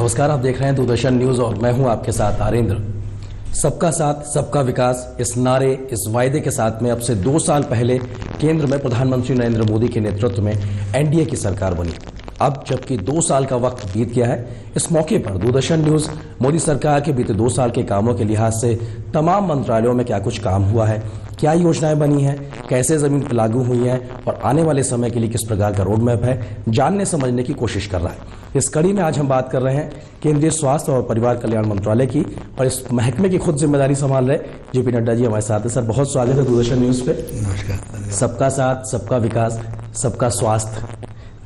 नमस्कार, आप देख रहे हैं दूरदर्शन न्यूज और मैं हूं आपके साथ आरेंद्र। सबका साथ सबका विकास इस नारे, इस वायदे के साथ में अब से 2 साल पहले केंद्र में प्रधानमंत्री नरेंद्र मोदी के नेतृत्व में एनडीए की सरकार बनी। अब जबकि 2 साल का वक्त बीत गया है, इस मौके पर दूरदर्शन न्यूज मोदी सरकार के बीते 2 साल के कामों के लिहाज से तमाम मंत्रालयों में क्या कुछ काम हुआ है, क्या योजनाएं बनी हैं, कैसे जमीन पर लागू हुई हैं और आने वाले समय के लिए किस प्रकार का रोड मैप है, जानने समझने की कोशिश कर रहा है। इस कड़ी में आज हम बात कर रहे हैं केंद्रीय स्वास्थ्य और परिवार कल्याण मंत्रालय की, और इस महकमे की खुद जिम्मेदारी संभाल रहे जेपी नड्डा जी हमारे साथ हैं। सर, बहुत स्वागत है दूरदर्शन न्यूज पे। नमस्कार। सबका साथ सबका विकास सबका स्वास्थ्य,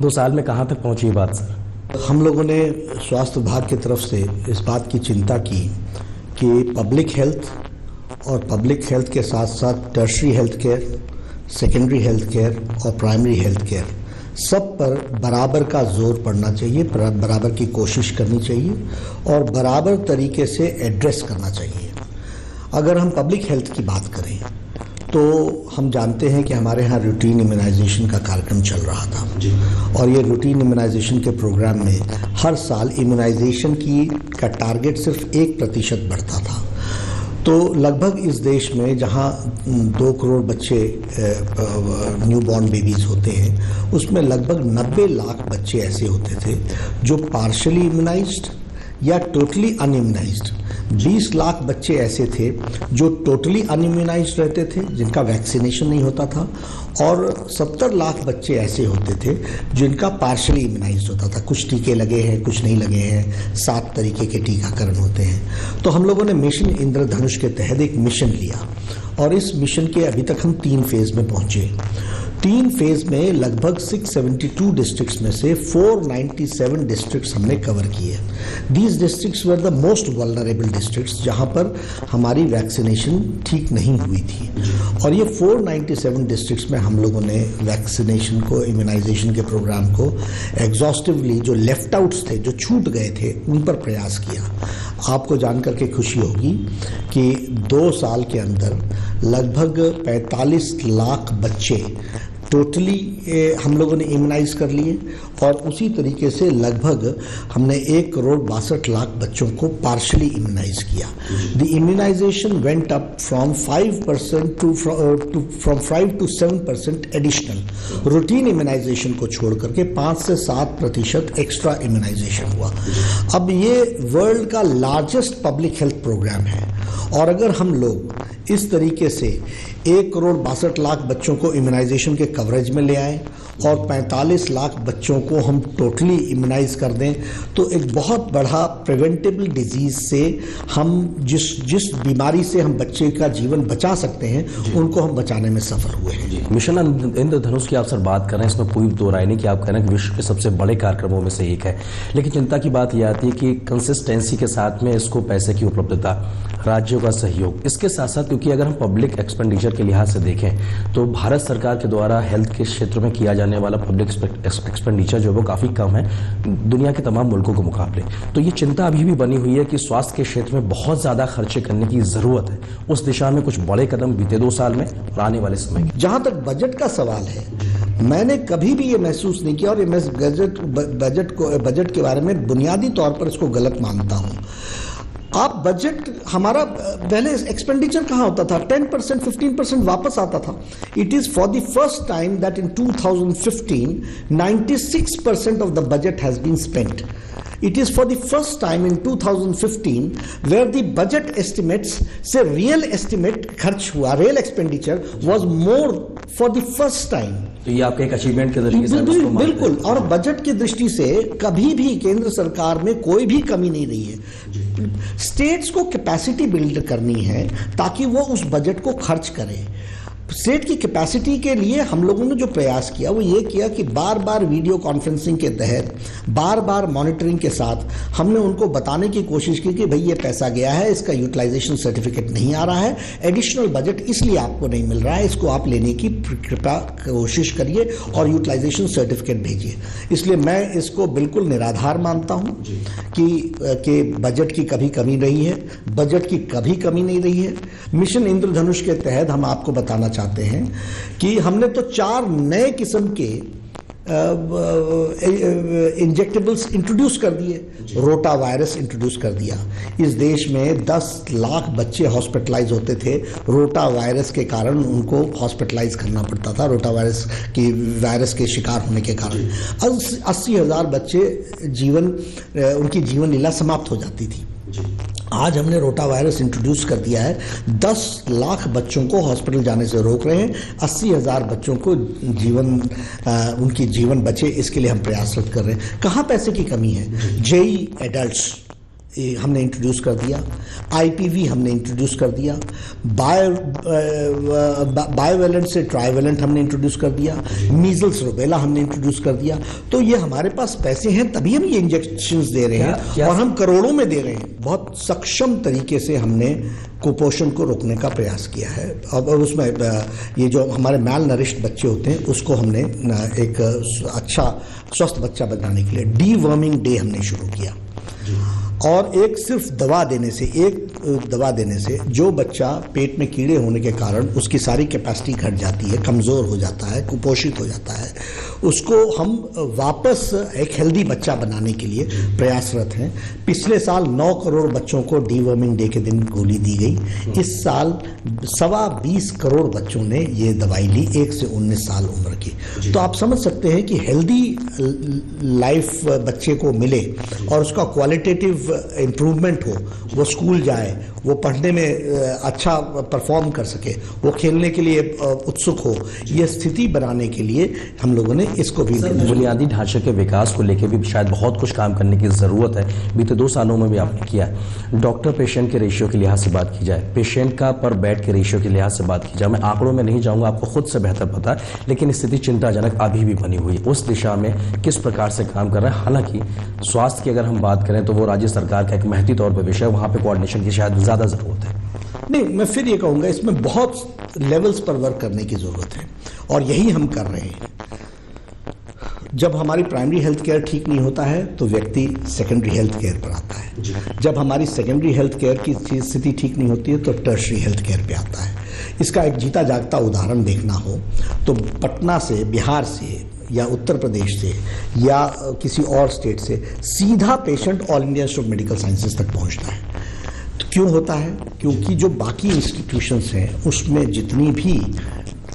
2 साल में कहां तक पहुंची ये बात सर? हम लोगों ने स्वास्थ्य विभाग की तरफ से इस बात की चिंता की कि पब्लिक हेल्थ और पब्लिक हेल्थ के साथ साथ tertiary health care, secondary health care और प्राइमरी हेल्थ केयर सब पर बराबर का जोर पड़ना चाहिए, बराबर की कोशिश करनी चाहिए और बराबर तरीके से एड्रेस करना चाहिए। अगर हम पब्लिक हेल्थ की बात करें तो हम जानते हैं कि हमारे यहाँ रूटीन इम्यूनाइजेशन का कार्यक्रम चल रहा था और ये रूटीन इम्यूनाइजेशन के प्रोग्राम में हर साल इम्यूनाइजेशन का टारगेट सिर्फ 1% बढ़ता था। तो लगभग इस देश में जहाँ 2 करोड़ बच्चे न्यूबॉर्न बेबीज़ होते हैं, उसमें लगभग 90 लाख बच्चे ऐसे होते थे जो पार्शली इम्यूनाइज्ड या टोटली अनइम्यूनाइज्ड। 20 लाख बच्चे ऐसे थे जो टोटली अनइम्यूनाइज्ड रहते थे, जिनका वैक्सीनेशन नहीं होता था, और 70 लाख बच्चे ऐसे होते थे जिनका पार्शली इम्यूनाइज्ड होता था। कुछ टीके लगे हैं, कुछ नहीं लगे हैं, 7 तरीके के टीकाकरण होते हैं। तो हम लोगों ने मिशन इंद्रधनुष के तहत एक मिशन लिया और इस मिशन के अभी तक हम 3 फेज में पहुंचे। 3 फेज में लगभग 672 डिस्ट्रिक्ट्स में से 497 डिस्ट्रिक्ट्स हमने कवर किए। These districts were the most vulnerable districts, जहां पर हमारी वैक्सीनेशन ठीक नहीं हुई थी। और ये 497 डिस्ट्रिक्ट्स में हम लोगों ने वैक्सीनेशन को, इम्यूनाइजेशन के प्रोग्राम को एग्जॉस्टिवली, जो लेफ्ट आउट्स थे, जो छूट गए थे, उन पर प्रयास किया। आपको जानकर के खुशी होगी कि 2 साल के अंदर लगभग 45 लाख बच्चे टोटली हम लोगों ने इम्यूनाइज कर लिए और उसी तरीके से लगभग हमने 1,62,00,000 बच्चों को पार्शली इम्यूनाइज किया। The immunisation went up from 5% from 5 to 7% additional. Routine immunisation को छोड़ करके 5 से 7% एक्स्ट्रा इम्यूनाइजेशन हुआ। अब ये वर्ल्ड का लार्जेस्ट पब्लिक हेल्थ प्रोग्राम है और अगर हम लोग इस तरीके से 1,62,00,000 बच्चों को इम्यूनाइजेशन के कवरेज में ले आए और 45 लाख बच्चों को हम टोटली इम्यूनाइज कर दें, तो एक बहुत बड़ा प्रिवेंटेबल डिजीज से हम जिस बीमारी से हम बच्चे का जीवन बचा सकते हैं, उनको हम बचाने में सफल हुए हैं। मिशन इंद्रधनुष की आप सर बात कर रहे हैं, इसमें कोई दो राय नहीं कि आप कह रहे हैं कि विश्व के सबसे बड़े कार्यक्रमों में से एक है, लेकिन चिंता की बात यह आती है कि कंसिस्टेंसी के साथ में इसको पैसे की उपलब्धता, राज्यों का सहयोग, इसके साथ साथ क्योंकि अगर हम पब्लिक एक्सपेंडिचर के लिहाज से देखें तो भारत सरकार के द्वारा हेल्थ के क्षेत्र में किया जाने वाला पब्लिक एक्सपेंडिचर जो वो काफी कम है दुनिया के तमाम मुल्कों के मुकाबले। तो ये चिंता अभी भी बनी हुई है कि स्वास्थ्य के क्षेत्र में बहुत ज्यादा खर्चे करने की जरूरत है। उस दिशा में कुछ बड़े कदम बीते 2 साल में और आने वाले समय में। जहां तक बजट का सवाल है, मैंने कभी भी ये महसूस नहीं किया और मैं बजट के बारे में बुनियादी तौर पर इसको गलत मानता हूं। आप बजट, हमारा पहले एक्सपेंडिचर कहाँ होता था? 10%, 15% वापस आता था। It is for the first time that in 2015 96% of the budget has been spent. It is for the first time in 2015 where the budget estimates से real estimate खर्च हुआ, real expenditure was more for the first time। तो ये आपके एक achievement के दृष्टि से बिल्कुल, और बजट की दृष्टि से कभी भी केंद्र सरकार में कोई भी कमी नहीं रही है। स्टेट्स को कैपेसिटी बिल्ड करनी है ताकि वो उस बजट को खर्च करें। स्टेट की कैपेसिटी के लिए हम लोगों ने जो प्रयास किया वो ये किया कि बार बार वीडियो कॉन्फ्रेंसिंग के तहत, बार बार मॉनिटरिंग के साथ हमने उनको बताने की कोशिश की कि भाई ये पैसा गया है, इसका यूटिलाइजेशन सर्टिफिकेट नहीं आ रहा है, एडिशनल बजट इसलिए आपको नहीं मिल रहा है, इसको आप लेने की कृपया कोशिश करिए और यूटिलाइजेशन सर्टिफिकेट भेजिए। इसलिए मैं इसको बिल्कुल निराधार मानता हूँ कि बजट की कभी कमी रही है, बजट की कभी कमी नहीं रही है। मिशन इंद्रधनुष के तहत हम आपको बताना चाहते हैं कि हमने तो 4 नए किस्म के इंजेक्टेबल्स इंट्रोड्यूस कर दिए, रोटा वायरस इंट्रोड्यूस कर दिया। इस देश में 10 लाख बच्चे हॉस्पिटलाइज होते थे, रोटा वायरस के कारण उनको हॉस्पिटलाइज करना पड़ता था, रोटा वायरस के शिकार होने के कारण 80,000 बच्चे उनकी जीवन लीला समाप्त हो जाती थी। आज हमने रोटा वायरस इंट्रोड्यूस कर दिया है, 10 लाख बच्चों को हॉस्पिटल जाने से रोक रहे हैं, 80,000 बच्चों को उनकी जीवन बचे, इसके लिए हम प्रयासरत कर रहे हैं। कहाँ पैसे की कमी है? जेई एडल्ट्स हमने इंट्रोड्यूस कर दिया, आईपीवी हमने इंट्रोड्यूस कर दिया, बायोवेलेंट से ट्राइवेलेंट हमने इंट्रोड्यूस कर दिया, मीजल्स रूबेला हमने इंट्रोड्यूस कर दिया। तो ये हमारे पास पैसे हैं तभी हम ये इंजेक्शंस दे रहे हैं और हम करोड़ों में दे रहे हैं। बहुत सक्षम तरीके से हमने कुपोषण को रोकने का प्रयास किया है। और उसमें ये जो हमारे मैल नरिश्ड बच्चे होते हैं उसको हमने एक अच्छा स्वस्थ बच्चा बनाने के लिए डीवर्मिंग डे हमने शुरू किया। और एक सिर्फ दवा देने से जो बच्चा पेट में कीड़े होने के कारण उसकी सारी कैपेसिटी घट जाती है, कमज़ोर हो जाता है, कुपोषित हो जाता है, उसको हम वापस एक हेल्दी बच्चा बनाने के लिए प्रयासरत हैं। पिछले साल 9 करोड़ बच्चों को डीवर्मिंग डे के दिन गोली दी गई। इस साल 20 करोड़ बच्चों ने ये दवाई ली 1 से 19 साल उम्र की। तो आप समझ सकते हैं कि हेल्दी लाइफ बच्चे को मिले और उसका क्वालिटेटिव इम्प्रूवमेंट हो, वो स्कूल जाए, वो पढ़ने में अच्छा परफॉर्म कर सके, वो खेलने के लिए उत्सुक हो, ये स्थिति बनाने के लिए हम लोगों ने इसको भी बुनियादी ढांचे के विकास को लेकर भी शायद बहुत कुछ काम करने की जरूरत है। बीते 2 सालों में भी आपने किया है। डॉक्टर पेशेंट के रेशियो के लिहाज से बात की जाए, पेशेंट का पर बेड के रेशियो के लिहाज से बात की जाए, मैं आंकड़ों में नहीं जाऊंगा, आपको खुद से बेहतर पता है, लेकिन स्थिति चिंताजनक अभी भी बनी हुई। उस दिशा में किस प्रकार से काम कर रहे हैं? हालांकि स्वास्थ्य की अगर हम बात करें तो वो राज्य सरकार का एक महती तौर पर विषय, वहां पे कोऑर्डिनेशन की शायद ज्यादा जरूरत है। नहीं, मैं फिर ये कहूंगा इसमें बहुत लेवल्स पर वर्क करने की जरूरत है और यही हम कर रहे हैं। जब हमारी प्राइमरी हेल्थ केयर ठीक नहीं होता है तो व्यक्ति सेकेंडरी हेल्थ केयर पर आता है। जब हमारी सेकेंडरी हेल्थ केयर की स्थिति ठीक नहीं होती है तो टर्शरी हेल्थ केयर पे आता है। इसका एक जीता जागता उदाहरण देखना हो तो पटना से, बिहार से या उत्तर प्रदेश से या किसी और स्टेट से सीधा patient all India institute of medical sciences तक पहुंचता है। तो क्यों होता है? क्योंकि जो बाकी इंस्टीट्यूशंस हैं उसमें जितनी भी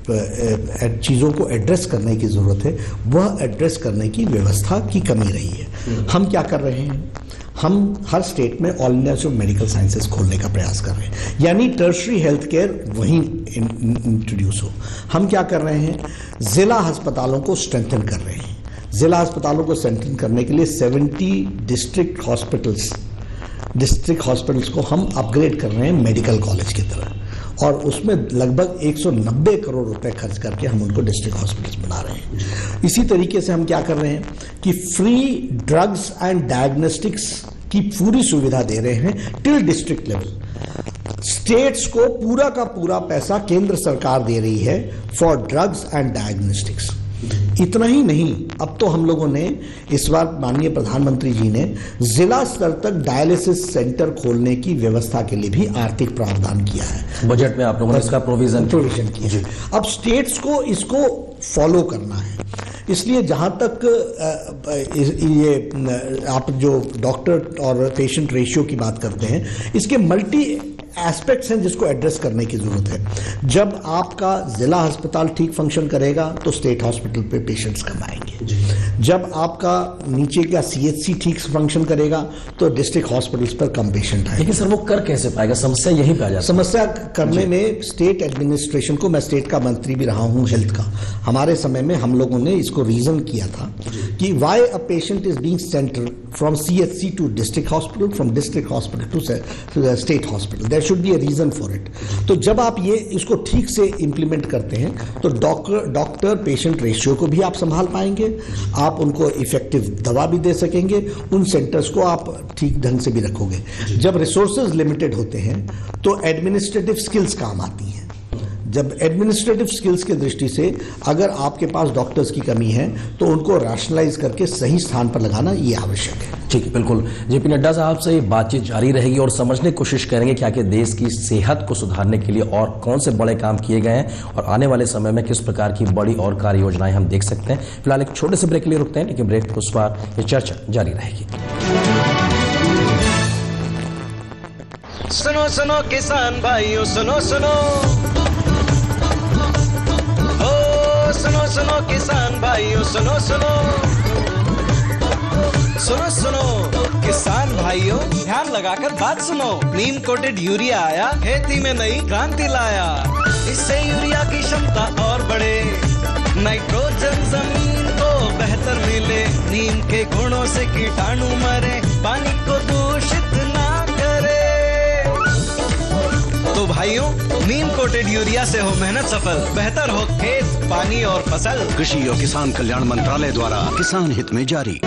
चीज़ों को एड्रेस करने की ज़रूरत है वह एड्रेस करने की व्यवस्था की कमी रही है। हम क्या कर रहे हैं? हम हर स्टेट में all India institute of medical sciences खोलने का प्रयास कर रहे हैं, यानी टर्शरी हेल्थ केयर वहीं इंट्रोड्यूस हो। हम क्या कर रहे हैं? जिला अस्पतालों को स्ट्रेंथन कर रहे हैं। जिला अस्पतालों को स्ट्रेंथन करने के लिए 70 डिस्ट्रिक्ट हॉस्पिटल्स को हम अपग्रेड कर रहे हैं मेडिकल कॉलेज की तरह, और उसमें लगभग 190 करोड़ रुपए खर्च करके हम उनको डिस्ट्रिक्ट हॉस्पिटल्स बना रहे हैं। इसी तरीके से हम क्या कर रहे हैं कि फ्री ड्रग्स एंड डायग्नोस्टिक्स की पूरी सुविधा दे रहे हैं टिल डिस्ट्रिक्ट लेवल। स्टेट्स को पूरा का पूरा पैसा केंद्र सरकार दे रही है फॉर ड्रग्स एंड डायग्नोस्टिक्स। इतना ही नहीं, अब तो हम लोगों ने इस बार माननीय प्रधानमंत्री जी ने जिला स्तर तक डायलिसिस सेंटर खोलने की व्यवस्था के लिए भी आर्थिक प्रावधान किया है। बजट में आप लोगों ने इसका प्रोविजन किया। अब स्टेट्स को इसको फॉलो करना है। इसलिए जहां तक ये आप जो डॉक्टर और पेशेंट रेशियो की बात करते हैं, इसके मल्टी एस्पेक्ट्स हैं जिसको एड्रेस करने की जरूरत है। जब आपका जिला अस्पताल ठीक फंक्शन करेगा तो स्टेट हॉस्पिटल पे पेशेंट्स कम आएंगे। जब आपका नीचे का सीएचसी ठीक फंक्शन करेगा तो डिस्ट्रिक्ट हॉस्पिटल्स पर कम पेशेंट आएंगे। लेकिन सर वो कर कैसे पाएगा? समस्या यहीं पे आ जाती है। समस्या करने में स्टेट एडमिनिस्ट्रेशन को, मैं स्टेट का मंत्री भी रहा हूं हेल्थ का, हमारे समय में हम लोगों ने इसको रीजन किया था कि why a patient is being sent from CHC to district hospital, from district hospital to state hospital, there should be a reason for it. तो जब आप ये इसको ठीक से इंप्लीमेंट करते हैं तो डॉक्टर पेशेंट रेशियो को भी आप संभाल पाएंगे, आप उनको इफेक्टिव दवा भी दे सकेंगे, उन सेंटर्स को आप ठीक ढंग से भी रखोगे। जब रिसोर्सेज लिमिटेड होते हैं तो एडमिनिस्ट्रेटिव स्किल्स काम आती हैं। जब एडमिनिस्ट्रेटिव स्किल्स की दृष्टि से अगर आपके पास डॉक्टर्स की कमी है तो उनको रैशनलाइज करके सही स्थान पर लगाना ये आवश्यक है। ठीक है, बिल्कुल। जेपी नड्डा साहब से ये बातचीत जारी रहेगी और समझने की कोशिश करेंगे कि आखिर देश की सेहत को सुधारने के लिए और कौन से बड़े काम किए गए हैं और आने वाले समय में किस प्रकार की बड़ी और कार्य योजनाएं हम देख सकते हैं। फिलहाल एक छोटे से ब्रेक के लिए रुकते हैं, लेकिन ब्रेक उस बार ये चर्चा जारी रहेगी। सुनो सुनो किसान भाइयों, सुनो सुनो, ओ सुनो सुनो किसान भाइयों, सुनो सुनो, सुनो सुनो किसान भाइयों, ध्यान लगाकर बात सुनो। नीम कोटेड यूरिया आया, खेती में नई क्रांति लाया। इससे यूरिया की क्षमता और बढ़े, नाइट्रोजन जमीन को बेहतर मिले, नीम के गुणों से कीटाणु मरे, पानी को दूषित ना करे। तो भाइयों, नीम कोटेड यूरिया से हो मेहनत सफल, बेहतर हो खेत, पानी और फसल। कृषि और किसान कल्याण मंत्रालय द्वारा किसान हित में जारी।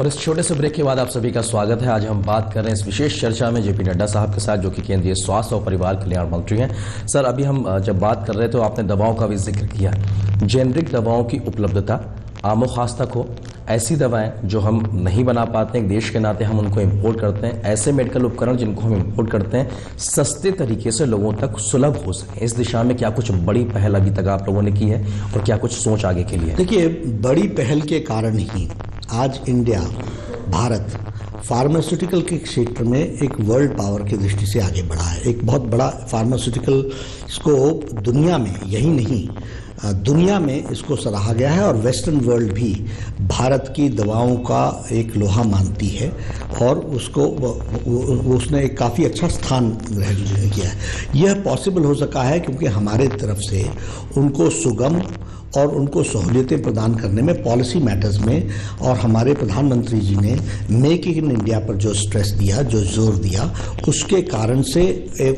और इस छोटे से ब्रेक के बाद आप सभी का स्वागत है। आज हम बात कर रहे हैं इस विशेष चर्चा में जेपी नड्डा साहब के साथ, जो कि केंद्रीय स्वास्थ्य और परिवार कल्याण मंत्री हैं। सर, अभी हम जब बात कर रहे थे तो आपने दवाओं का भी जिक्र किया। जेनरिक दवाओं की उपलब्धता, आमो खास तक हो, ऐसी दवाएं जो हम नहीं बना पाते हैं, देश के नाते हम उनको इंपोर्ट करते हैं, ऐसे मेडिकल उपकरण जिनको हम इंपोर्ट करते हैं, सस्ते तरीके से लोगों तक सुलभ हो सके। इस दिशा में क्या कुछ बड़ी पहल अभी तक आप लोगों ने की है और क्या कुछ सोच आगे के लिए? देखिए, बड़ी पहल के कारण ही आज इंडिया, भारत फार्मास्यूटिकल के क्षेत्र में एक वर्ल्ड पावर की दृष्टि से आगे बढ़ा है। एक बहुत बड़ा फार्मास्यूटिकल इसको दुनिया में, यही नहीं दुनिया में इसको सराहा गया है और वेस्टर्न वर्ल्ड भी भारत की दवाओं का एक लोहा मानती है और उसको उसने एक काफ़ी अच्छा स्थान ग्रहण किया है। यह पॉसिबल हो सका है क्योंकि हमारे तरफ से उनको सुगम और उनको सहूलियतें प्रदान करने में पॉलिसी मैटर्स में, और हमारे प्रधानमंत्री जी ने मेक इन इंडिया पर जो स्ट्रेस दिया, जो जोर दिया, उसके कारण से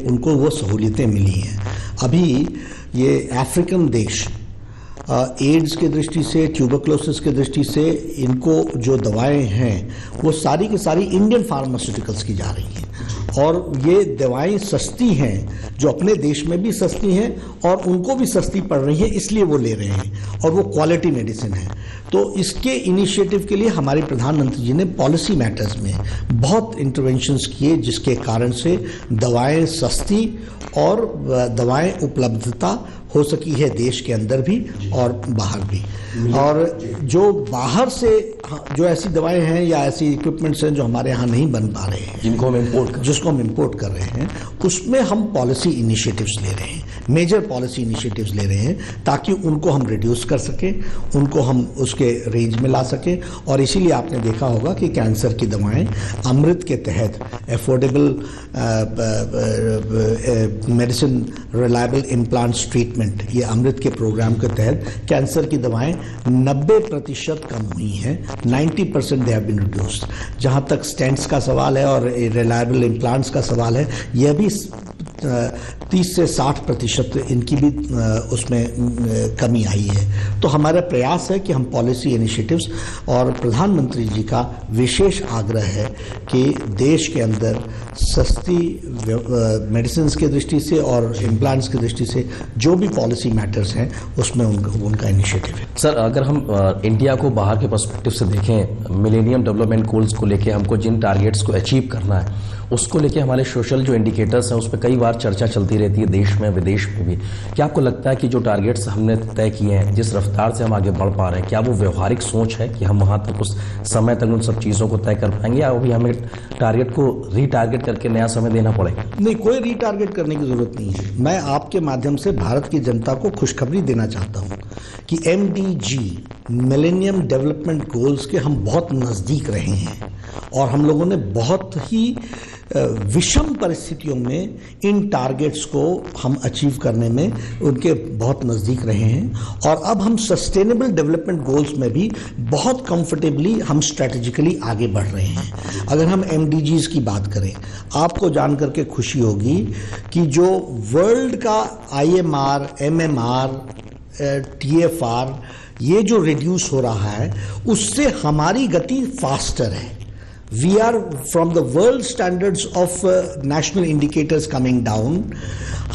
उनको वो सहूलियतें मिली हैं। अभी ये अफ्रीकन देश एड्स की दृष्टि से, ट्यूबरक्लोसिस की दृष्टि से इनको जो दवाएं हैं वो सारी की सारी इंडियन फार्मास्यूटिकल्स की जा रही हैं और ये दवाएं सस्ती हैं, जो अपने देश में भी सस्ती हैं और उनको भी सस्ती पड़ रही है, इसलिए वो ले रहे हैं और वो क्वालिटी मेडिसिन है। तो इसके इनिशिएटिव के लिए हमारे प्रधानमंत्री जी ने पॉलिसी मैटर्स में बहुत इंटरवेंशंस किए, जिसके कारण से दवाएं सस्ती और दवाएं उपलब्धता हो सकी है देश के अंदर भी और बाहर भी। और जो बाहर से जो ऐसी दवाएं हैं या ऐसी इक्विपमेंट्स हैं जो हमारे यहाँ नहीं बन पा रहे हैं, जिसको हम इंपोर्ट कर रहे हैं, उसमें हम पॉलिसी इनिशिएटिव्स ले रहे हैं, मेजर पॉलिसी इनिशिएटिव्स ले रहे हैं, ताकि उनको हम रिड्यूस कर सकें, उनको हम उसके रेंज में ला सकें। और इसीलिए आपने देखा होगा कि कैंसर की दवाएं अमृत के तहत, affordable medicine reliable implants treatment, ये अमृत के प्रोग्राम के तहत कैंसर की दवाएं 90% कम हुई हैं, 90% दे हैव बीन रिड्यूस्ड। जहाँ तक स्टेंट्स का सवाल है और रिलायबल इम्प्लांट्स का सवाल है, यह भी 30 से 60% इनकी भी उसमें कमी आई है। तो हमारा प्रयास है कि हम पॉलिसी इनिशिएटिव्स, और प्रधानमंत्री जी का विशेष आग्रह है कि देश के अंदर सस्ती मेडिसिन की दृष्टि से और इम्प्लांट्स की दृष्टि से जो भी पॉलिसी मैटर्स हैं उसमें उनका इनिशिएटिव है। सर, अगर हम इंडिया को बाहर के पर्सपेक्टिव से देखें, मिलेनियम डेवलपमेंट गोल्स को लेके हमको जिन टारगेट्स को अचीव करना है, उसको लेके हमारे सोशल जो इंडिकेटर्स हैं उस पर कई बार चर्चा चलती रहती है, देश में विदेश में भी। क्या आपको लगता है कि जो टारगेट्स हमने तय किए हैं, जिस रफ्तार से हम आगे बढ़ पा रहे हैं, क्या वो व्यवहारिक सोच है कि हम वहां तक उस समय तक उन सब चीज़ों को तय कर पाएंगे, या अभी हमें टारगेट को रीटारगेट करके नया समय देना पड़ेगा? नहीं, कोई रीटारगेट करने की जरूरत नहीं है। मैं आपके माध्यम से भारत की जनता को खुशखबरी देना चाहता हूँ कि MDG, मिलेनियम डेवलपमेंट गोल्स के हम बहुत नज़दीक रहे हैं और हम लोगों ने बहुत ही विषम परिस्थितियों में इन टारगेट्स को हम अचीव करने में उनके बहुत नज़दीक रहे हैं। और अब हम सस्टेनेबल डेवलपमेंट गोल्स में भी बहुत कंफर्टेबली हम स्ट्रेटेजिकली आगे बढ़ रहे हैं। अगर हम MDGs की बात करें, आपको जान करके खुशी होगी कि जो वर्ल्ड का IMR, MMR, TFR ये जो रिड्यूस हो रहा है, उससे हमारी गति फास्टर है। We are from the world standards of national indicators coming down.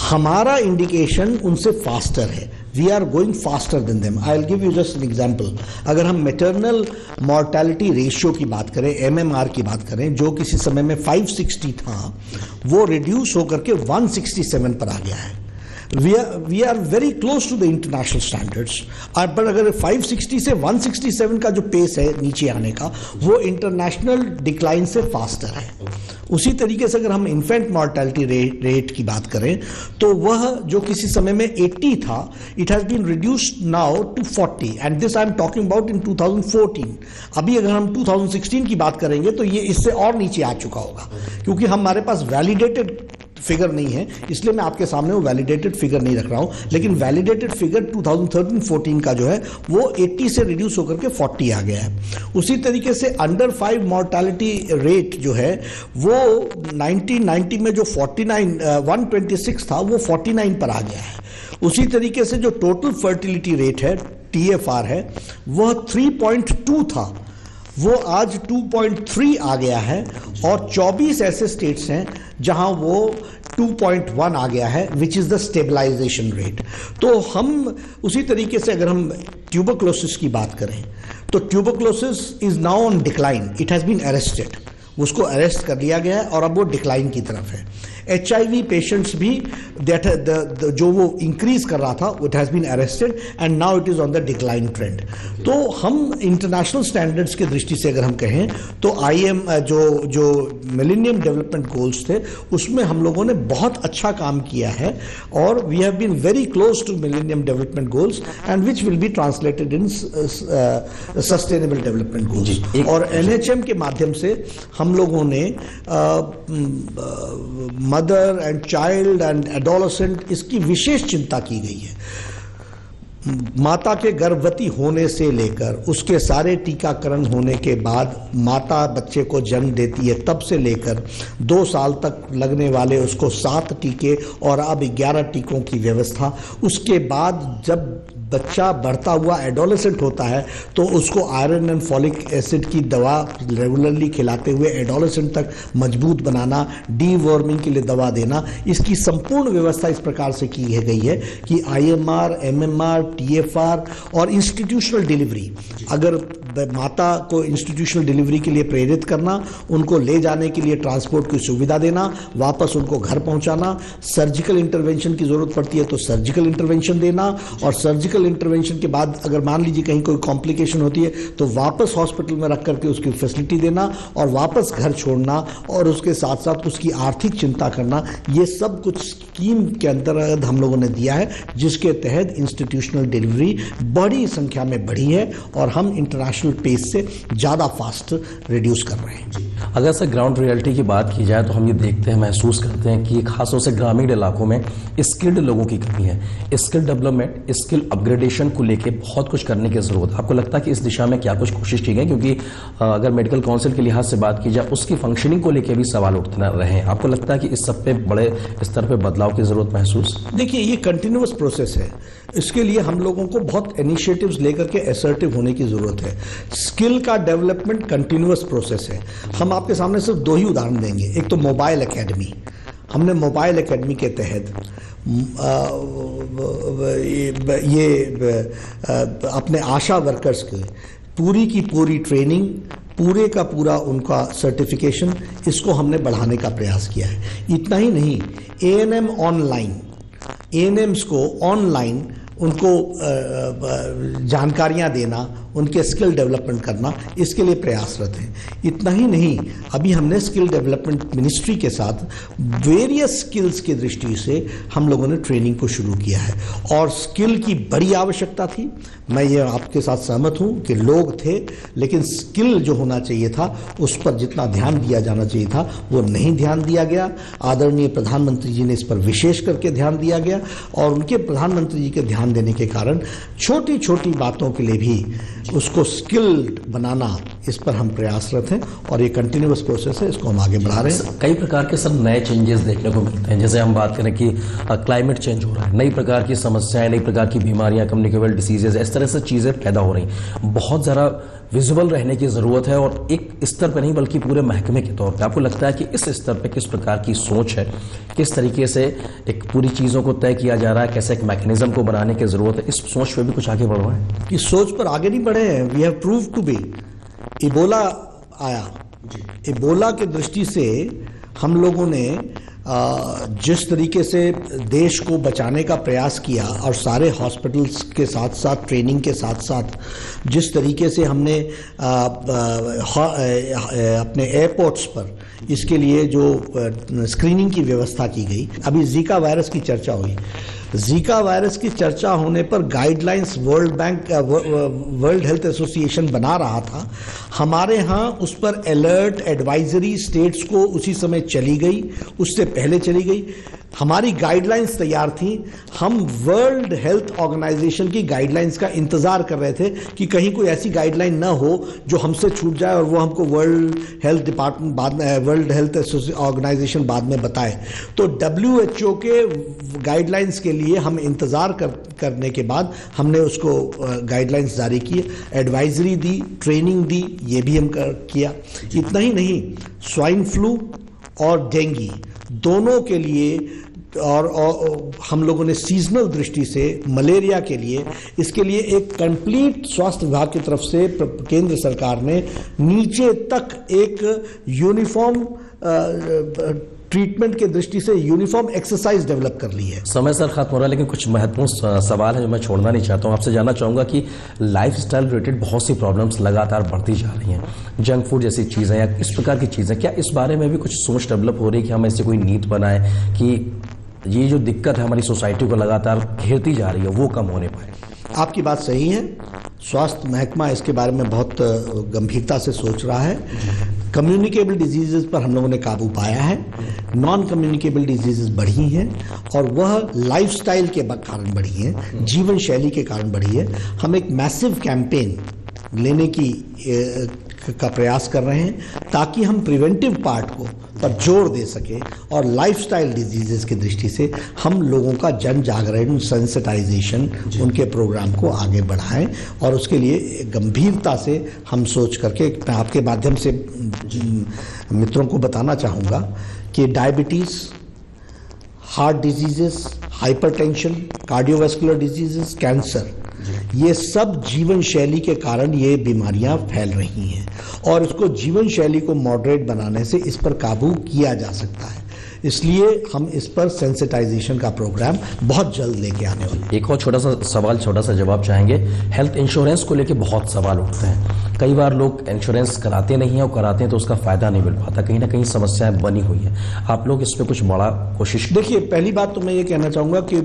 हमारा इंडिकेशन उनसे फास्टर है। We are going faster than them. I will give you just an example. अगर हम मैटरनल मॉर्टेलिटी रेशियो की बात करें, एमएमआर की बात करें, जो किसी समय में 560 था, वो रिड्यूस होकर के 167 पर आ गया है। We are very close to the international standards. पर अगर 560 से 167 का जो पेस है नीचे आने का, वो इंटरनेशनल डिक्लाइन से फास्टर है। उसी तरीके से अगर हम इन्फेंट मॉर्टेलिटी रेट की बात करें, तो वह जो किसी समय में 80 था, it has been reduced now to 40, and this I am talking about in 2014। अभी अगर हम 2016 की बात करेंगे तो ये इससे और नीचे आ चुका होगा, क्योंकि हमारे पास वैलिडेटेड फिगर नहीं है, इसलिए मैं आपके सामने वो वैलिडेटेड फिगर नहीं रख रहा हूं। लेकिन वैलिडेटेड फिगर 2013-14 का जो है वो 80 से रिड्यूस होकर के 40 आ गया है। उसी तरीके से अंडर 5 मॉर्टेलिटी रेट जो है वो 1990 में जो 126 था, वो 49 पर आ गया है। उसी तरीके से जो टोटल फर्टिलिटी रेट है, TFR है, वह 3.2 था, वो आज 2.3 आ गया है। और 24 ऐसे स्टेट्स हैं जहां वो 2.1 आ गया है, which is the stabilisation rate. तो हम उसी तरीके से अगर हम ट्यूबरक्लोसिस की बात करें, तो tuberculosis is now on decline, it has been arrested, उसको अरेस्ट कर लिया गया है और अब वो डिक्लाइन की तरफ है। HIV पेशेंट्स भी जो वो इंक्रीज कर रहा था, it has been arrested and now it is on the decline trend. तो हम इंटरनेशनल स्टैंडर्ड्स की दृष्टि से अगर हम कहें तो जो मिलेनियम डेवलपमेंट गोल्स थे, उसमें हम लोगों ने बहुत अच्छा काम किया है, और we have been very close to millennium development goals and which will be translated in sustainable development goals. और NHM के माध्यम से हम लोगों ने mother and child and adolescent, इसकी विशेष चिंता की गई है। माता के गर्भवती होने से लेकर उसके सारे टीकाकरण होने के बाद माता बच्चे को जन्म देती है, तब से लेकर 2 साल तक लगने वाले उसको 7 टीके और अब 11 टीकों की व्यवस्था। उसके बाद जब बच्चा बढ़ता हुआ एडोलेसेंट होता है तो उसको आयरन एंड फॉलिक एसिड की दवा रेगुलरली खिलाते हुए एडोलेसेंट तक मजबूत बनाना, डीवॉर्मिंग के लिए दवा देना, इसकी संपूर्ण व्यवस्था इस प्रकार से की गई है कि IMR, MMR, TFR और इंस्टीट्यूशनल डिलीवरी, अगर माता को इंस्टीट्यूशनल डिलीवरी के लिए प्रेरित करना, उनको ले जाने के लिए ट्रांसपोर्ट की सुविधा देना, वापस उनको घर पहुंचाना, सर्जिकल इंटरवेंशन की जरूरत पड़ती है तो सर्जिकल इंटरवेंशन देना, और सर्जिकल इंटरवेंशन के बाद अगर मान लीजिए कहीं कोई कॉम्प्लिकेशन होती है तो वापस हॉस्पिटल में रख करके उसकी फैसिलिटी देना और वापस घर छोड़ना, और उसके साथ साथ उसकी आर्थिक चिंता करना, ये सब कुछ स्कीम के अंतर्गत हम लोगों ने दिया है, जिसके तहत इंस्टीट्यूशनल डिलीवरी बड़ी संख्या में बढ़ी है और हम इंटरनेशनल पेस से ज़्यादा फास्ट रिड्यूस कर रहे हैं। अगर सर ग्राउंड रियलिटी की बात की जाए तो हम ये देखते हैं, महसूस करते हैं कि खासतौर से ग्रामीण इलाकों में स्किल्ड लोगों की कमी है। स्किल डेवलपमेंट, स्किल अपग्रेडेशन को लेके बहुत कुछ करने की जरूरत है। आपको लगता है कि इस दिशा में क्या कुछ कोशिश की गई? क्योंकि अगर मेडिकल काउंसिल के लिहाज से बात की जाए, उसकी फंक्शनिंग को लेकर भी सवाल उठते रहे हैं। आपको लगता है कि इस सब पे बड़े स्तर पे बदलाव की जरूरत महसूस? देखिए, ये कंटिन्यूअस प्रोसेस है, इसके लिए हम लोगों को बहुत इनिशिएटिव्स लेकर के असर्टिव होने की जरूरत है। स्किल का डेवलपमेंट कंटिन्यूअस प्रोसेस है। हम आपके सामने सिर्फ 2 ही उदाहरण देंगे। एक तो मोबाइल एकेडमी, हमने मोबाइल एकेडमी के तहत अपने आशा वर्कर्स के पूरी की पूरी ट्रेनिंग, पूरे का पूरा उनका सर्टिफिकेशन, इसको हमने बढ़ाने का प्रयास किया है। इतना ही नहीं, ANM ऑनलाइन, ANMs को ऑनलाइन उनको जानकारियां देना, उनके स्किल डेवलपमेंट करना, इसके लिए प्रयासरत हैं। इतना ही नहीं, अभी हमने स्किल डेवलपमेंट मिनिस्ट्री के साथ वेरियस स्किल्स की दृष्टि से हम लोगों ने ट्रेनिंग को शुरू किया है, और स्किल की बड़ी आवश्यकता थी। मैं ये आपके साथ सहमत हूं कि लोग थे, लेकिन स्किल जो होना चाहिए था उस पर जितना ध्यान दिया जाना चाहिए था वो नहीं ध्यान दिया गया। आदरणीय प्रधानमंत्री जी ने इस पर विशेष करके ध्यान दिया गया, और उनके प्रधानमंत्री जी के ध्यान देने के कारण छोटी छोटी बातों के लिए भी उसको स्किल्ड बनाना, इस पर हम प्रयासरत हैं, और ये कंटिन्यूअस प्रोसेस है, इसको हम आगे बढ़ा रहे हैं। कई प्रकार के सब नए चेंजेस देखने को मिलते हैं। जैसे हम बात करें कि क्लाइमेट चेंज हो रहा है, नई प्रकार की समस्याएं, नई प्रकार की बीमारियां, कम्युनिकेबल डिसीजेज, इस तरह से चीजें पैदा हो रही हैं। बहुत ज़्यादा विजुअल रहने की जरूरत है, और एक स्तर पर नहीं बल्कि पूरे महकमे के तौर पे आपको लगता है कि इस स्तर पे किस प्रकार की सोच है, किस तरीके से एक पूरी चीजों को तय किया जा रहा है, कैसे एक मैकेनिज्म को बनाने की जरूरत है, इस सोच पे भी कुछ आगे बढ़ रहा है? इस सोच पर आगे नहीं बढ़े हैं। We have prove to be. Ebola आया, इबोला की दृष्टि से हम लोगों ने जिस तरीके से देश को बचाने का प्रयास किया और सारे हॉस्पिटल्स के साथ साथ ट्रेनिंग के साथ साथ जिस तरीके से हमने अपने एयरपोर्ट्स पर इसके लिए जो स्क्रीनिंग की व्यवस्था की गई। अभी जीका वायरस की चर्चा हुई। जीका वायरस की चर्चा होने पर गाइडलाइंस वर्ल्ड हेल्थ एसोसिएशन बना रहा था। हमारे यहाँ उस पर अलर्ट एडवाइजरी स्टेट्स को उसी समय चली गई, उससे पहले चली गई। हमारी गाइडलाइंस तैयार थी। हम वर्ल्ड हेल्थ ऑर्गेनाइजेशन की गाइडलाइंस का इंतजार कर रहे थे कि कहीं कोई ऐसी गाइडलाइन ना हो जो हमसे छूट जाए और वो हमको वर्ल्ड हेल्थ डिपार्टमेंट बाद में, वर्ल्ड हेल्थ ऑर्गेनाइजेशन बाद में बताए। तो WHO के गाइडलाइंस के लिए हम इंतजार करने के बाद हमने उसको गाइडलाइंस जारी किए, एडवाइजरी दी, ट्रेनिंग दी, ये भी हम किया। इतना ही नहीं, स्वाइन फ्लू और डेंगू दोनों के लिए और हम लोगों ने सीजनल दृष्टि से मलेरिया के लिए, इसके लिए एक कंप्लीट स्वास्थ्य विभाग की तरफ से केंद्र सरकार ने नीचे तक एक यूनिफॉर्म ट्रीटमेंट के दृष्टि से यूनिफॉर्म एक्सरसाइज डेवलप कर ली है। समय सर खत्म हो रहा है, लेकिन कुछ महत्वपूर्ण सवाल है जो मैं छोड़ना नहीं चाहता हूं। आपसे जानना चाहूंगा कि लाइफस्टाइल रिलेटेड बहुत सी प्रॉब्लम्स लगातार बढ़ती जा रही हैं, जंक फूड जैसी चीजें या इस प्रकार की चीजें, क्या इस बारे में भी कुछ सोच डेवलप हो रही है कि हम ऐसी कोई नीति बनाएं कि ये जो दिक्कत है हमारी सोसाइटी को लगातार घेरती जा रही है वो कम होने पाए? आपकी बात सही है। स्वास्थ्य महकमा इसके बारे में बहुत गंभीरता से सोच रहा है। कम्युनिकेबल डिजीजेस पर हम लोगों ने काबू पाया है, नॉन कम्युनिकेबल डिजीजेस बढ़ी हैं और वह लाइफस्टाइल के कारण बढ़ी हैं, जीवन शैली के कारण बढ़ी है। हम एक मैसिव कैंपेन लेने का प्रयास कर रहे हैं ताकि हम प्रिवेंटिव पार्ट को पर जोर दे सके और लाइफस्टाइल डिजीजेस की दृष्टि से हम लोगों का जन जागरण, सेंसिटाइजेशन, उनके प्रोग्राम को आगे बढ़ाएं। और उसके लिए गंभीरता से हम सोच करके मैं आपके माध्यम से मित्रों को बताना चाहूँगा कि diabetes, heart diseases, hypertension, cardiovascular diseases, cancer, ये सब जीवन शैली के कारण ये बीमारियां फैल रही हैं और इसको जीवन शैली को मॉडरेट बनाने से इस पर काबू किया जा सकता है। इसलिए हम इस पर सेंसिटाइजेशन का प्रोग्राम बहुत जल्द लेके आने वाले। एक और छोटा सा सवाल, छोटा सा जवाब चाहेंगे। हेल्थ इंश्योरेंस को लेके बहुत सवाल उठते हैं। कई बार लोग इंश्योरेंस कराते नहीं हैं और कराते हैं तो उसका फायदा नहीं मिल पाता, कहीं ना कहीं समस्याएं बनी हुई है। आप लोग इस पर कुछ बड़ा कोशिश? देखिए, पहली बात तो मैं ये कहना चाहूँगा कि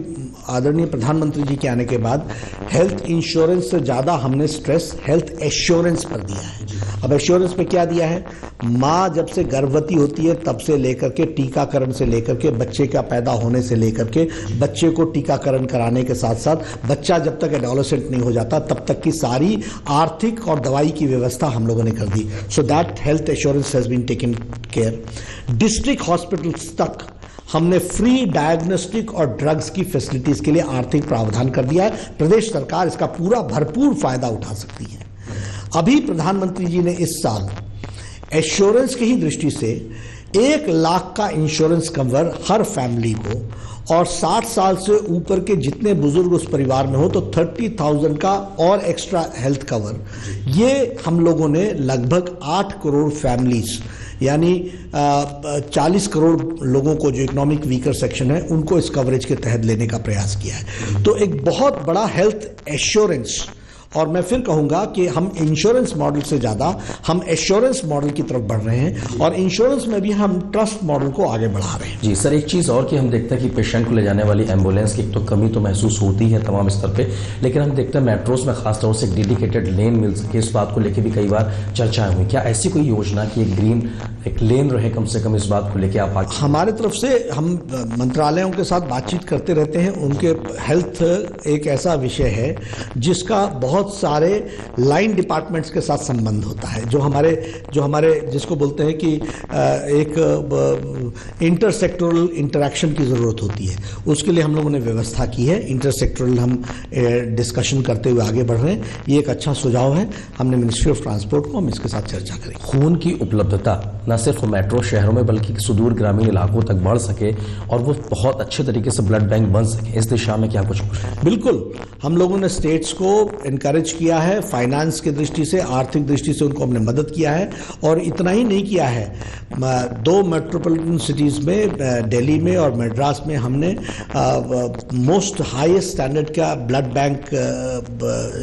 आदरणीय प्रधानमंत्री जी के आने के बाद हेल्थ इंश्योरेंस से ज़्यादा हमने स्ट्रेस हेल्थ एश्योरेंस पर दिया है। अब एश्योरेंस पे क्या दिया है? माँ जब से गर्भवती होती है तब से लेकर के टीकाकरण से लेकर के बच्चे का पैदा होने से लेकर के बच्चे को टीकाकरण कराने के साथ साथ बच्चा जब तक एडोलेसेंट नहीं हो जाता तब तक की सारी आर्थिक और दवाई की व्यवस्था हम लोगों ने कर दी। So that health assurance has been taken care. District hospitals तक हमने फ्री डायग्नोस्टिक और ड्रग्स की फैसिलिटीज के लिए आर्थिक प्रावधान कर दिया है। प्रदेश सरकार इसका पूरा भरपूर फायदा उठा सकती है। अभी प्रधानमंत्री जी ने इस साल एश्योरेंस की ही दृष्टि से 1 लाख का इंश्योरेंस कवर हर फैमिली को और 60 साल से ऊपर के जितने बुजुर्ग उस परिवार में हो तो 30,000 का और एक्स्ट्रा हेल्थ कवर, ये हम लोगों ने लगभग 8 करोड़ फैमिलीज यानी 40 करोड़ लोगों को जो इकोनॉमिक वीकर सेक्शन है उनको इस कवरेज के तहत लेने का प्रयास किया है। तो एक बहुत बड़ा हेल्थ एश्योरेंस, और मैं फिर कहूंगा कि हम इंश्योरेंस मॉडल से ज़्यादा हम एश्योरेंस मॉडल की तरफ बढ़ रहे हैं और इंश्योरेंस में भी हम ट्रस्ट मॉडल को आगे बढ़ा रहे हैं। जी सर, एक चीज़ और कि हम देखते हैं कि पेशेंट को ले जाने वाली एम्बुलेंस की तो कमी तो महसूस होती है तमाम स्तर पे, लेकिन हम देखते हैं मेट्रोस में खासतौर से एक डेडिकेटेड लेन मिल सके, इस बात को लेकर भी कई बार चर्चाएं हुई। क्या ऐसी कोई योजना कि एक ग्रीन एक लेन रहे कम से कम, इस बात को लेकर आप? हमारे तरफ से हम मंत्रालयों के साथ बातचीत करते रहते हैं। उनके हेल्थ एक ऐसा विषय है जिसका बहुत बहुत सारे लाइन डिपार्टमेंट्स के साथ संबंध होता है, जो हमारे जिसको बोलते हैं कि एक इंटरसेक्टोरल इंटरेक्शन की ज़रूरत होती है। उसके लिए हम लोगों ने व्यवस्था की है। इंटरसेक्टोरल हम डिस्कशन करते हुए आगे बढ़ रहे हैं। ये एक अच्छा सुझाव है। हमने मिनिस्ट्री ऑफ ट्रांसपोर्ट को हम इसके साथ चर्चा करेंगे। खून की उपलब्धता न सिर्फ मेट्रो शहरों में बल्कि सुदूर ग्रामीण इलाकों तक बढ़ सके और वो बहुत अच्छे तरीके से ब्लड बैंक बन सके, इस दिशा में क्या कुछ? बिल्कुल, हम लोगों ने स्टेट्स को इनकरेज किया है, फाइनेंस की दृष्टि से, आर्थिक दृष्टि से उनको हमने मदद किया है। और इतना ही नहीं किया है, 2 मेट्रोपॉलिटन सिटीज़ में, दिल्ली में और मद्रास में, हमने मोस्ट हाईएस्ट स्टैंडर्ड का ब्लड बैंक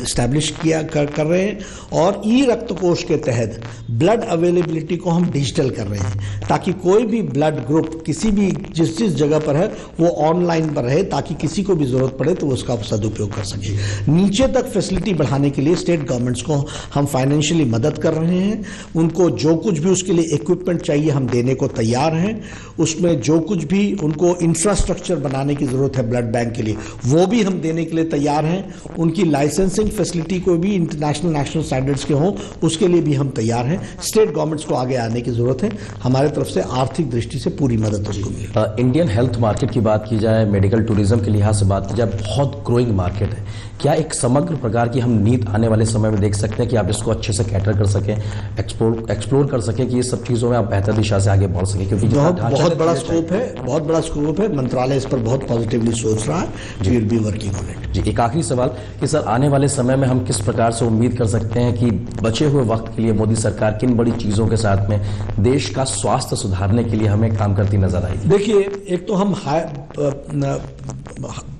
इस्टेब्लिश कर रहे हैं। और ई रक्त कोष के तहत ब्लड अवेलेबिलिटी को हम डिजिटल कर रहे हैं, ताकि कोई भी ब्लड ग्रुप किसी भी जिस जगह पर है वो ऑनलाइन पर रहे, ताकि किसी को भी जरूरत पड़े तो वो उसका सदुपयोग कर सके। नीचे तक फैसिलिटी बढ़ाने के लिए स्टेट गवर्नमेंट्स को हम फाइनेंशियली मदद कर रहे हैं। उनको जो कुछ भी उसके लिए इक्विपमेंट चाहिए हम देने को तैयार हैं। उसमें जो कुछ भी उनको इंफ्रास्ट्रक्चर बनाने की जरूरत है ब्लड बैंक के लिए, वो भी हम देने के लिए तैयार हैं। उनकी लाइसेंसिंग फैसिलिटी को भी इंटरनेशनल नेशनल स्टैंडर्ड्स के हों, उसके लिए भी हम तैयार हैं। स्टेट गवर्नमेंट्स को आगे आने की जरूरत है। हमारे तरफ से आर्थिक दृष्टि से पूरी मदद उसको मिले। इंडियन हेल्थ मार्केट की बात की जाए, मेडिकल टूरिज्म के लिहाज से बात की जाए, बहुत ग्रोइंग मार्केट है। क्या एक समग्र प्रकार की हम नीड आने वाले समय में देख सकते हैं कि आप इसको अच्छे से कैटर कर सकें, एक्सप्लोर कर सकें कि ये सब चीज़ों में आप बेहतर दिशा से आगे बढ़ सकें? क्योंकि बहुत बड़ा स्कोप है। मंत्रालय इस पर बहुत पॉजिटिवली सोच रहा है। We will be working on it. जी, एक आखिरी सवाल कि सर, आने वाले समय में हम किस प्रकार से उम्मीद कर सकते हैं कि बचे हुए वक्त के लिए मोदी सरकार किन बड़ी चीज़ों के साथ में देश का स्वास्थ्य सुधारने के लिए हमें काम करती नजर आएगी? देखिए, एक तो हम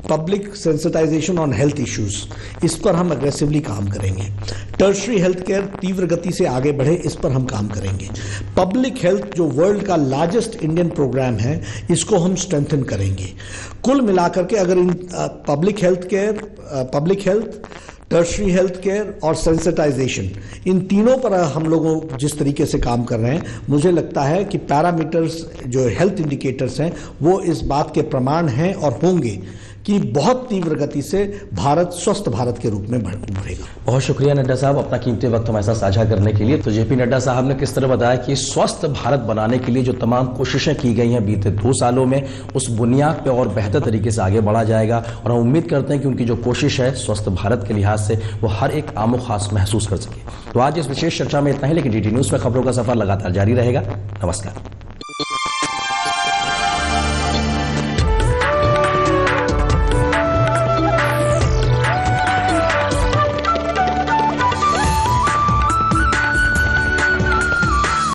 public sensitisation on health issues, इस पर हम अग्रेसिवली काम करेंगे। टर्शरी हेल्थ केयर तीव्र गति से आगे बढ़े, इस पर हम काम करेंगे। पब्लिक हेल्थ जो वर्ल्ड का लार्जेस्ट इंडियन प्रोग्राम है, इसको हम स्ट्रेंथन करेंगे। कुल मिलाकर के अगर in public health, tertiary health care और सेंसिटाइजेशन, इन तीनों पर हम लोगों जिस तरीके से काम कर रहे हैं, मुझे लगता है कि पैरामीटर्स जो हेल्थ इंडिकेटर्स हैं वो इस बात के प्रमाण हैं और होंगे कि बहुत तीव्र गति से भारत स्वस्थ भारत के रूप में उभरेगा। बहुत शुक्रिया नड्डा साहब, अपना कीमती वक्त हमारे साथ साझा करने के लिए। तो जेपी नड्डा साहब ने किस तरह बताया कि स्वस्थ भारत बनाने के लिए जो तमाम कोशिशें की गई हैं बीते 2 सालों में, उस बुनियाद पे और बेहतर तरीके से आगे बढ़ा जाएगा। और हम उम्मीद करते हैं कि उनकी जो कोशिश है स्वस्थ भारत के लिहाज से, वो हर एक आमो खास महसूस कर सके। तो आज इस विशेष चर्चा में इतना ही, लेकिन डीडी न्यूज में खबरों का सफर लगातार जारी रहेगा। नमस्कार।